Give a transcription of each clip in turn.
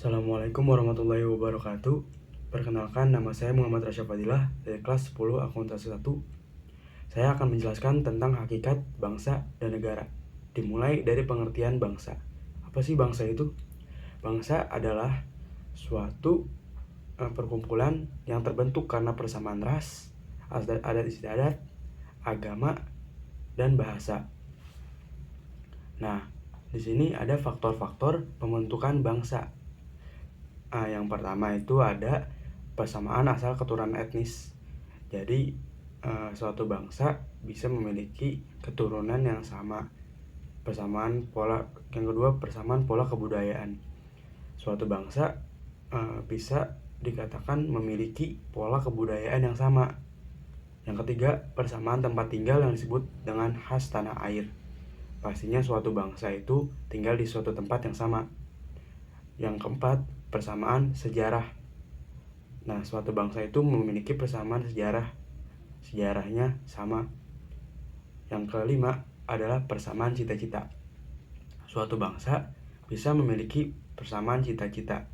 Assalamualaikum warahmatullahi wabarakatuh. Perkenalkan, nama saya Muhammad Rasya Fadilah dari kelas 10 Akuntansi 1. Saya akan menjelaskan tentang hakikat bangsa dan negara. Dimulai dari pengertian bangsa. Apa sih bangsa itu? Bangsa adalah suatu perkumpulan yang terbentuk karena persamaan ras, adat istiadat, agama, dan bahasa. Nah, di sini ada faktor-faktor pembentukan bangsa. Yang pertama itu ada persamaan asal keturunan etnis. Jadi suatu bangsa bisa memiliki keturunan yang sama. Yang kedua, persamaan pola kebudayaan. Suatu bangsa bisa dikatakan memiliki pola kebudayaan yang sama. Yang ketiga, persamaan tempat tinggal yang disebut dengan khas tanah air. Pastinya suatu bangsa itu tinggal di suatu tempat yang sama. Yang keempat, persamaan sejarah. Nah, suatu bangsa itu memiliki persamaan sejarahnya sama. Yang kelima adalah persamaan cita-cita. Suatu bangsa bisa memiliki persamaan cita-cita.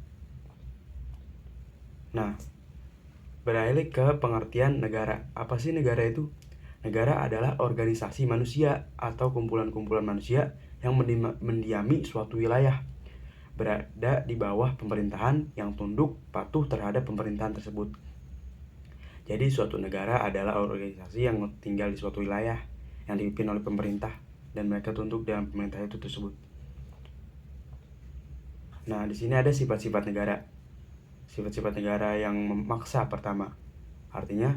Nah, beralih ke pengertian negara. Apa sih negara itu? Negara adalah organisasi manusia atau kumpulan-kumpulan manusia yang mendiami suatu wilayah, berada di bawah pemerintahan yang tunduk patuh terhadap pemerintahan tersebut. Jadi suatu negara adalah organisasi yang tinggal di suatu wilayah yang dipimpin oleh pemerintah dan mereka tunduk dalam pemerintah itu tersebut. Nah, di sini ada sifat-sifat negara. Sifat-sifat negara yang memaksa pertama. Artinya,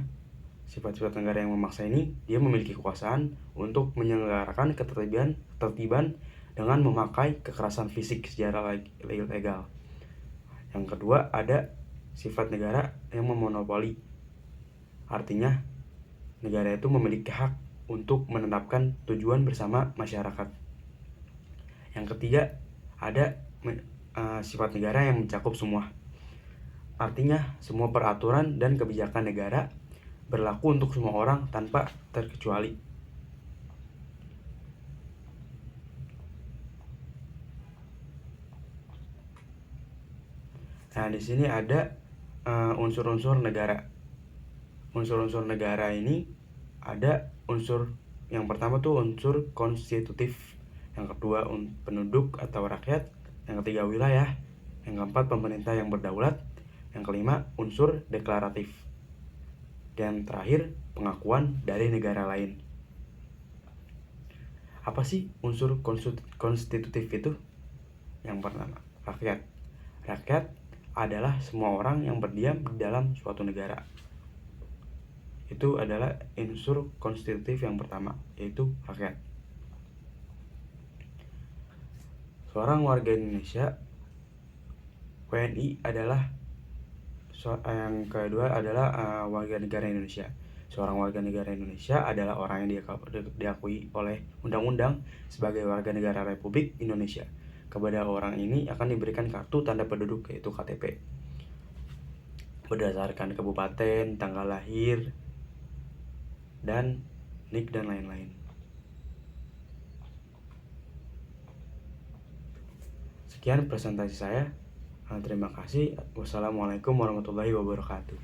sifat-sifat negara yang memaksa ini dia memiliki kekuasaan untuk menyelenggarakan ketertiban dengan memakai kekerasan fisik secara legal. Yang kedua, ada sifat negara yang memonopoli. Artinya, negara itu memiliki hak untuk menetapkan tujuan bersama masyarakat. Yang ketiga, ada sifat negara yang mencakup semua. Artinya, semua peraturan dan kebijakan negara berlaku untuk semua orang tanpa terkecuali. Nah, di sini ada unsur-unsur negara. Unsur-unsur negara ini ada unsur yang pertama tuh unsur konstitutif, yang kedua penduduk atau rakyat, yang ketiga wilayah, yang keempat pemerintah yang berdaulat, yang kelima unsur deklaratif, dan terakhir pengakuan dari negara lain. Apa sih unsur konstitutif itu? Yang pertama, rakyat. Rakyat adalah semua orang yang berdiam di dalam suatu negara. Itu adalah unsur konstitutif yang pertama, yaitu rakyat. Seorang warga Indonesia, WNI adalah yang kedua adalah warga negara Indonesia. Seorang warga negara Indonesia adalah orang yang diakui oleh undang-undang sebagai warga negara Republik Indonesia. Kepada orang ini akan diberikan kartu tanda penduduk, yaitu KTP, berdasarkan kabupaten, tanggal lahir, dan NIK dan lain-lain. Sekian presentasi saya. Terima kasih. Wassalamualaikum warahmatullahi wabarakatuh.